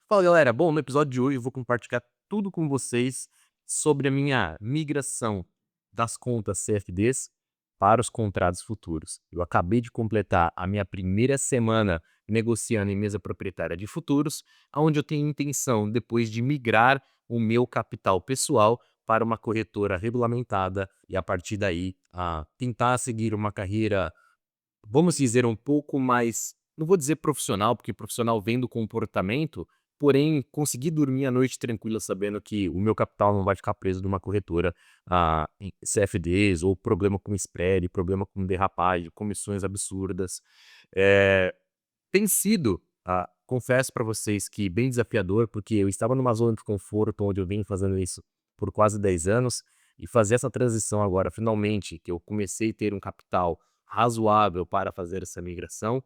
Fala galera, bom, no episódio de hoje eu vou compartilhar tudo com vocês sobre a minha migração das contas CFDs para os contratos futuros. Eu acabei de completar a minha primeira semana negociando em mesa proprietária de futuros, onde eu tenho intenção depois de migrar o meu capital pessoal para uma corretora regulamentada e a partir daí tentar seguir uma carreira, vamos dizer, um pouco mais, não vou dizer profissional, porque profissional vem do comportamento, porém conseguir dormir à noite tranquila sabendo que o meu capital não vai ficar preso numa corretora em CFDs ou problema com spread, problema com derrapagem, comissões absurdas. Eh, Tem sido, confesso para vocês que bem desafiador, porque eu estava numa zona de conforto onde eu venho fazendo isso por quase 10 anos, e fazer essa transição agora, finalmente, que eu comecei a ter um capital razoável para fazer essa migração,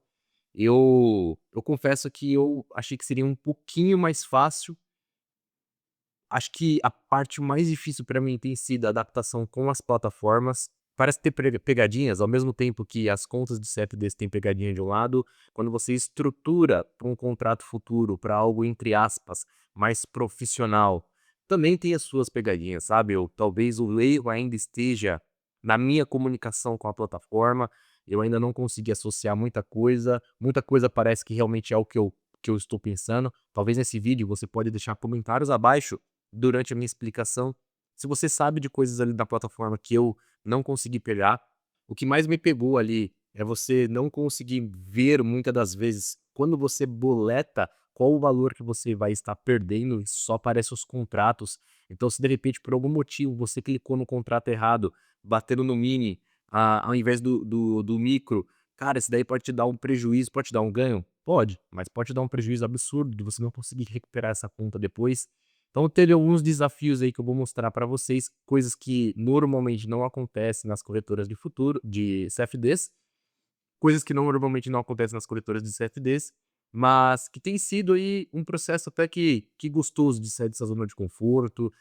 eu confesso que eu achei que seria um pouquinho mais fácil. Acho que a parte mais difícil para mim tem sido a adaptação com as plataformas. Parece ter pegadinhas, ao mesmo tempo que as contas de CFDs têm pegadinha de um lado, quando você estrutura para um contrato futuro, para algo, entre aspas, mais profissional, também tem as suas pegadinhas, sabe? Talvez o erro ainda esteja na minha comunicação com a plataforma, eu ainda não consegui associar muita coisa parece que realmente é o que eu estou pensando. Talvez nesse vídeo você pode deixar comentários abaixo durante a minha explicação, se você sabe de coisas ali da plataforma que eu não consegui pegar. O que mais me pegou ali é você não conseguir ver muitas das vezes, quando você boleta, qual o valor que você vai estar perdendo e só aparece os contratos. Então, se de repente por algum motivo você clicou no contrato errado, batendo no mini, ao invés do micro, cara, isso daí pode te dar um prejuízo, pode te dar um ganho? Pode, mas pode te dar um prejuízo absurdo de você não conseguir recuperar essa conta depois. Então teve alguns desafios aí que eu vou mostrar para vocês, coisas que normalmente não acontecem nas corretoras de futuro de CFDs, coisas que normalmente não acontecem nas corretoras de CFDs, mas que tem sido aí um processo até que gostoso de sair dessa zona de conforto,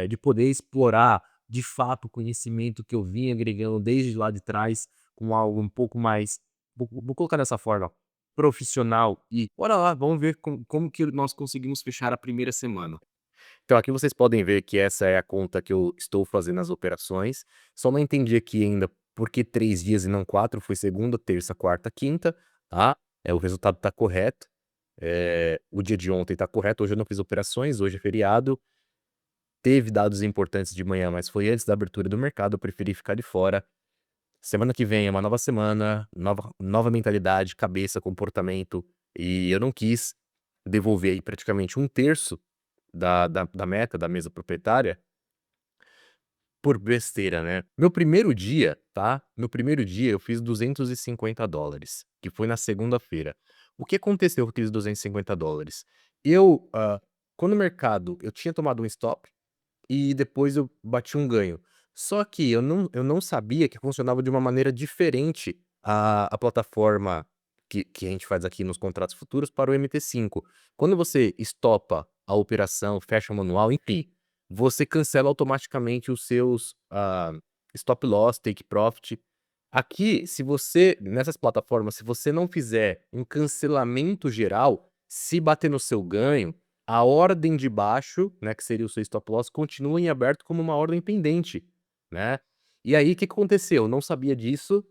de poder explorar de fato o conhecimento que eu vim agregando desde lá de trás, com algo um pouco mais, vou colocar dessa forma, profissional. E bora lá, vamos ver como que nós conseguimos fechar a primeira semana. Então aqui vocês podem ver que essa é a conta que eu estou fazendo as operações. Só não entendi aqui ainda por que 3 dias e não 4, foi segunda, terça, quarta, quinta, tá. O resultado está correto. O dia de ontem está correto, hoje eu não fiz operações, hoje é feriado. Teve dados importantes de manhã, mas foi antes da abertura do mercado, eu preferi ficar de fora. Semana que vem é uma nova semana, nova mentalidade, cabeça, comportamento, e eu não quis devolver aí praticamente um terço da meta, da mesa proprietária, por besteira, né. Meu primeiro dia, tá, meu primeiro dia eu fiz $250, que foi na segunda-feira. O que aconteceu com aqueles $250? Eu, quando o mercado eu tinha tomado um stop, e depois eu bati um ganho. Só que eu não sabia que funcionava de uma maneira diferente a plataforma que a gente faz aqui nos contratos futuros para o MT5. Quando você estopa a operação, fecha o manual, enfim, você cancela automaticamente os seus, stop loss, take profit. Aqui, se você nessas plataformas, se você não fizer um cancelamento geral, se bater no seu ganho, a ordem de baixo, né, que seria o seu stop loss, continua em aberto como uma ordem pendente, né. E aí, o que que aconteceu? Eu não sabia disso.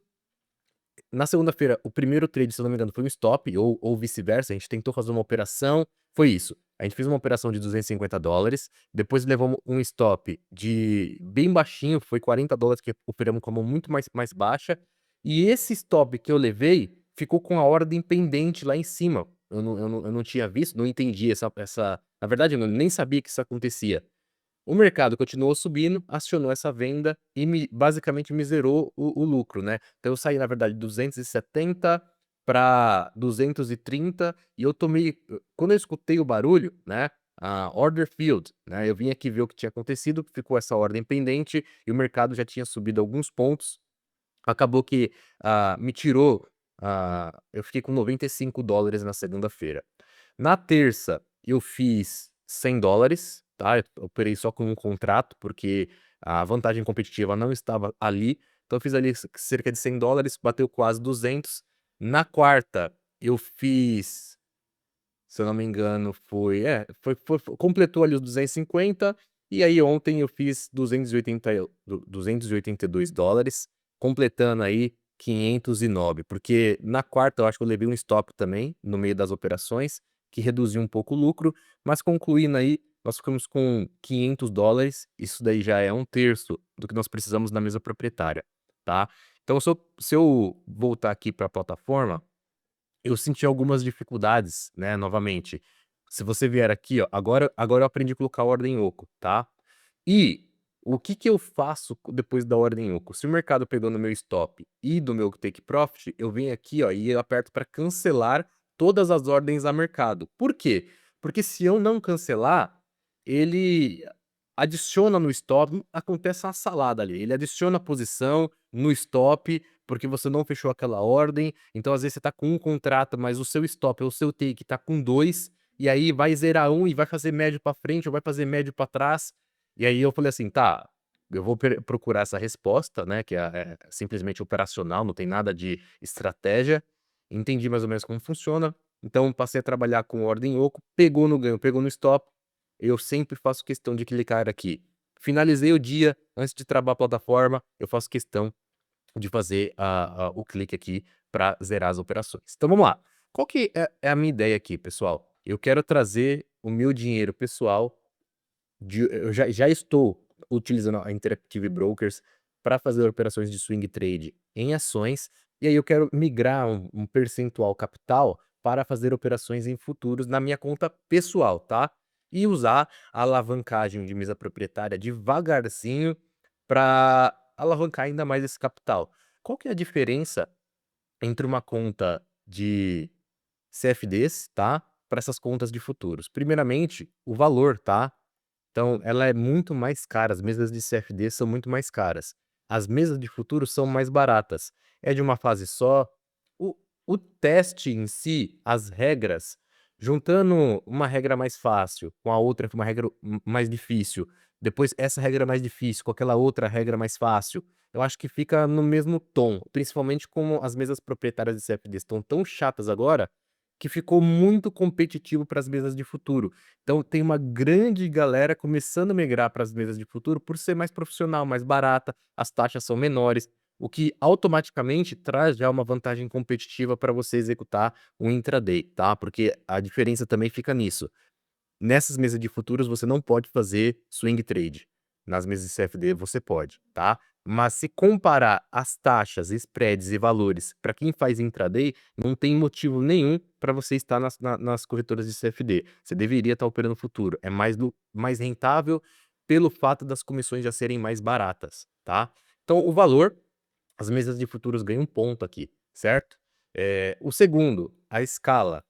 Na segunda-feira, o primeiro trade, se eu não me engano, foi um stop ou vice-versa, a gente tentou fazer uma operação, foi isso. A gente fez uma operação de $250, depois levamos um stop de bem baixinho, foi $40, que operamos como muito mais baixa, e esse stop que eu levei ficou com a ordem pendente lá em cima. Eu não tinha visto, não entendi essa na verdade, eu nem sabia que isso acontecia. O mercado continuou subindo, acionou essa venda e basicamente me zerou o lucro, né. Então eu saí, na verdade, 270 para 230 e eu tomei, quando eu escutei o barulho, né, order filled, né, eu vim aqui ver o que tinha acontecido, ficou essa ordem pendente e o mercado já tinha subido alguns pontos. Acabou que, me tirou, eu fiquei com $95 na segunda-feira. Na terça, eu fiz $100, tá, eu operei só com um contrato, porque a vantagem competitiva não estava ali, então eu fiz ali cerca de $100, bateu quase 200. Na quarta, eu fiz Se eu não me engano, completou ali os 250, e aí ontem eu fiz 282 dólares, completando aí 509, porque na quarta eu acho que eu levei um stop também, no meio das operações, que reduziu um pouco o lucro, mas concluindo aí, nós ficamos com 500 dólares, isso daí já é um terço do que nós precisamos na mesa proprietária, tá? Então, se eu voltar aqui para a plataforma, eu senti algumas dificuldades, né, novamente. Se você vier aqui, ó, agora eu aprendi a colocar ordem em oco, tá? E o que que eu faço depois da ordem em oco? Se o mercado pegou no meu stop e do meu take profit, eu venho aqui, ó, e eu aperto para cancelar todas as ordens a mercado. Por quê? Porque se eu não cancelar, ele adiciona no stop, acontece uma salada ali. Ele adiciona a posição no stop, porque você não fechou aquela ordem. Então, às vezes, você tá com um contrato, mas o seu stop ou o seu take tá com dois, e aí vai zerar um e vai fazer médio para frente ou vai fazer médio para trás. E aí eu falei assim: "Tá, eu vou procurar essa resposta, né, que é simplesmente operacional, não tem nada de estratégia". Entendi mais ou menos como funciona, então passei a trabalhar com ordem oco, pegou no ganho, pegou no stop, eu sempre faço questão de clicar aqui. Finalizei o dia, antes de travar a plataforma, eu faço questão de fazer o clique aqui para zerar as operações. Então vamos lá. Qual que é a minha ideia aqui, pessoal? Eu quero trazer o meu dinheiro pessoal eu já estou utilizando a Interactive Brokers para fazer operações de swing trade em ações, e aí eu quero migrar um percentual capital para fazer operações em futuros na minha conta pessoal, tá? E usar a alavancagem de mesa proprietária devagarzinho para alavancar ainda mais esse capital. Qual que é a diferença entre uma conta de CFDs, tá? Para essas contas de futuros? Primeiramente, o valor, tá? Então, ela é muito mais cara, as mesas de CFD são muito mais caras. As mesas de futuro são mais baratas. É de uma fase só. O o teste em si, as regras, juntando uma regra mais fácil com a outra, com uma regra mais difícil, depois essa regra mais difícil com aquela outra regra mais fácil, eu acho que fica no mesmo tom, principalmente como as mesas proprietárias de CFD estão tão chatas agora, que ficou muito competitivo para as mesas de futuro. Então tem uma grande galera começando a migrar para as mesas de futuro por ser mais profissional, mais barata, as taxas são menores, o que automaticamente traz já uma vantagem competitiva para você executar um intraday, tá? Porque a diferença também fica nisso. Nessas mesas de futuros você não pode fazer swing trade. Nas mesas de CFD você pode, tá? Mas se comparar as taxas, spreads e valores para quem faz intraday, não tem motivo nenhum para você estar nas corretoras de CFD. Você deveria estar operando futuro. É mais rentável pelo fato das comissões já serem mais baratas, tá? Então o valor, as mesas de futuros ganham um ponto aqui, certo? O segundo, a escala.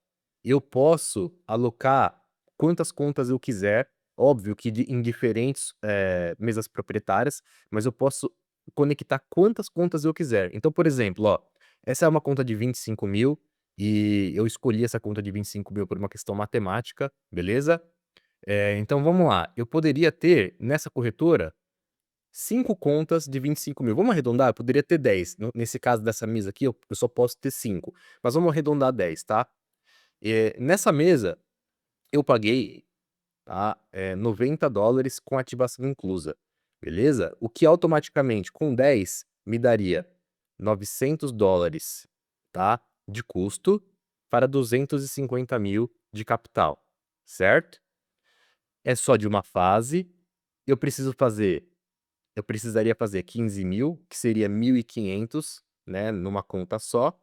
Eu posso alocar quantas contas eu quiser, óbvio que em diferentes mesas proprietárias, mas eu posso conectar quantas contas eu quiser. Então, por exemplo, ó, essa é uma conta de 25.000 e eu escolhi essa conta de 25.000 por uma questão matemática, beleza? Então vamos lá, eu poderia ter nessa corretora 5 contas de 25.000. Vamos arredondar? Eu poderia ter 10. Nesse caso dessa mesa aqui, eu só posso ter 5. Mas vamos arredondar 10, tá? Nessa mesa, eu paguei, tá, $90 com ativação inclusa, beleza? O que automaticamente, com 10, me daria $900, tá? De custo para 250.000 de capital, certo? É só de uma fase. Eu preciso fazer Eu precisaria fazer 15.000, que seria 1.500, né, numa conta só,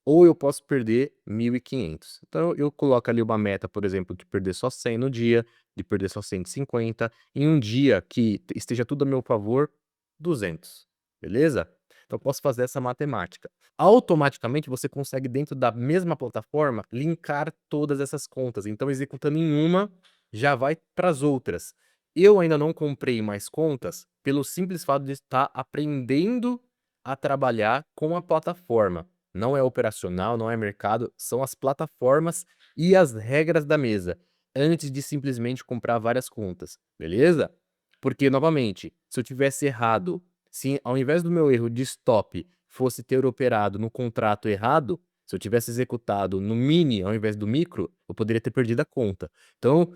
ou eu posso perder 1.500. Então eu coloco ali uma meta, por exemplo, de perder só 100 no dia, de perder só 150, em um dia que esteja tudo a meu favor, 200, beleza? Então eu posso fazer essa matemática. Automaticamente você consegue, dentro da mesma plataforma, linkar todas essas contas. Então executando em uma, já vai para as outras. Eu ainda não comprei mais contas pelo simples fato de estar aprendendo a trabalhar com a plataforma. Não é operacional, não é mercado, são as plataformas e as regras da mesa, antes de simplesmente comprar várias contas, beleza? Porque, novamente, se eu tivesse errado, se ao invés do meu erro de stop fosse ter operado no contrato errado, Se eu tivesse executado no mini ao invés do micro, eu poderia ter perdido a conta. Então,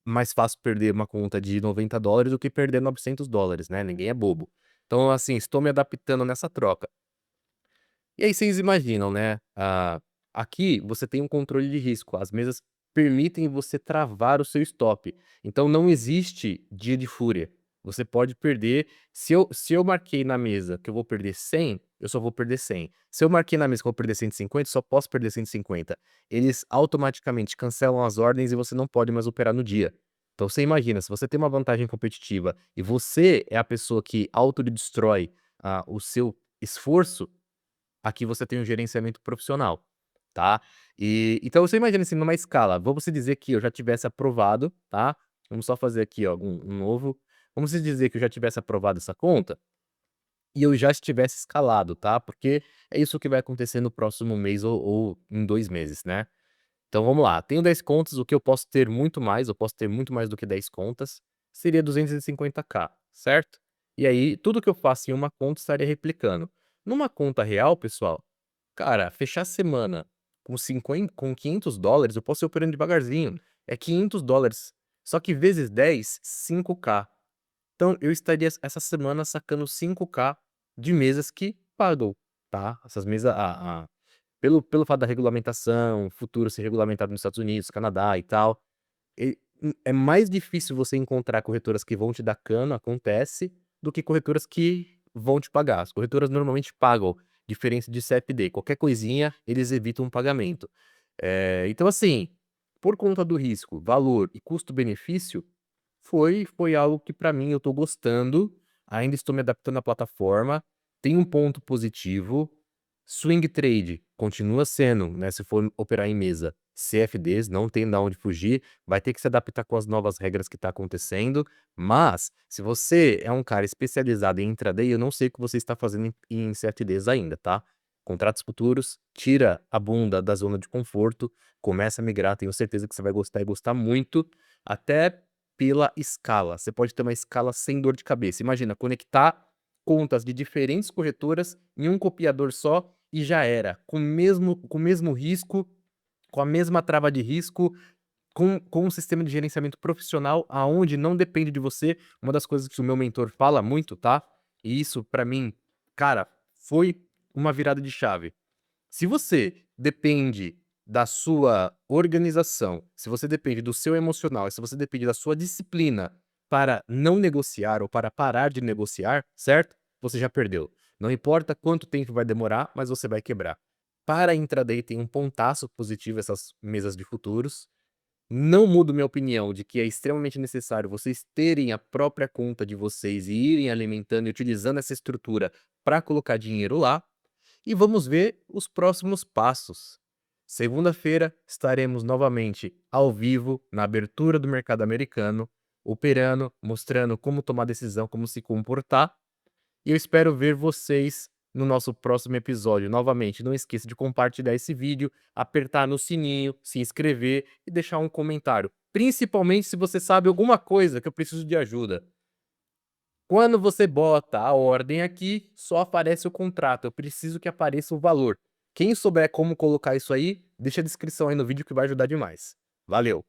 mais fácil perder uma conta de $90 do que perder $900, né, ninguém é bobo. Então, assim, estou me adaptando nessa troca. E aí vocês imaginam, né, aqui você tem um controle de risco, as mesas permitem você travar o seu stop, então não existe dia de fúria. Você pode perder, se eu marquei na mesa que eu vou perder 100, eu só vou perder 100. Se eu marquei na mesa que eu vou perder 150, só posso perder 150. Eles automaticamente cancelam as ordens e você não pode mais operar no dia. Então você imagina, se você tem uma vantagem competitiva e você é a pessoa que autodestrói, o seu esforço, aqui você tem um gerenciamento profissional, tá. Então você imagina, assim, numa escala, vamos se dizer que eu já tivesse aprovado, tá, vamos só fazer aqui, ó, um novo, vamos se dizer que eu já tivesse aprovado essa conta, e eu já estivesse escalado, tá, porque é isso que vai acontecer no próximo mês ou em 2 meses, né. Então vamos lá, tenho 10 contas, o que eu posso ter muito mais, eu posso ter muito mais do que 10 contas, seria 250k, certo? E aí, tudo que eu faço em uma conta estaria replicando. Numa conta real, pessoal, cara, fechar a semana com $500, eu posso ir operando devagarzinho. É $500. Só que vezes 10, 5k. Então eu estaria essa semana sacando 5k de mesas que pagam, tá? Essas mesas, pelo fato da regulamentação, futuro ser regulamentado nos Estados Unidos, Canadá e tal, é mais difícil você encontrar corretoras que vão te dar cano, acontece, do que corretoras que vão te pagar. As corretoras normalmente pagam diferença de CFD, qualquer coisinha eles evitam um pagamento. Então assim, por conta do risco, valor e custo-benefício, foi algo que pra mim eu tô gostando, ainda estou me adaptando à plataforma, tem um ponto positivo, swing trade continua sendo, né, se for operar em mesa, CFDs, não tem da onde fugir, vai ter que se adaptar com as novas regras que tá acontecendo, mas se você é um cara especializado em intraday, eu não sei o que você está fazendo em CFDs ainda, tá. Contratos futuros, tira a bunda da zona de conforto, começa a migrar, tenho certeza que você vai gostar e gostar muito, até pela escala. Você pode ter uma escala sem dor de cabeça. Imagina, conectar contas de diferentes corretoras em um copiador só e já era. Com o mesmo risco, com a mesma trava de risco, com um sistema de gerenciamento profissional aonde não depende de você. Uma das coisas que o meu mentor fala muito, tá? E isso pra mim, cara, foi uma virada de chave. Se você depende da sua organização, se você depende do seu emocional, se você depende da sua disciplina para não negociar ou para parar de negociar, certo? Você já perdeu. Não importa quanto tempo vai demorar, mas você vai quebrar. Para intraday tem um pontaço positivo essas mesas de futuros. Não mudo minha opinião de que é extremamente necessário vocês terem a própria conta de vocês e irem alimentando e utilizando essa estrutura para colocar dinheiro lá. E vamos ver os próximos passos. Segunda-feira estaremos novamente ao vivo na abertura do mercado americano, operando, mostrando como tomar decisão, como se comportar. E eu espero ver vocês no nosso próximo episódio. Novamente, não esqueça de compartilhar esse vídeo, apertar no sininho, se inscrever e deixar um comentário. Principalmente se você sabe alguma coisa que eu preciso de ajuda. Quando você bota a ordem aqui, só aparece o contrato, eu preciso que apareça o valor. Quem souber como colocar isso aí, deixa a descrição aí no vídeo que vai ajudar demais. Valeu!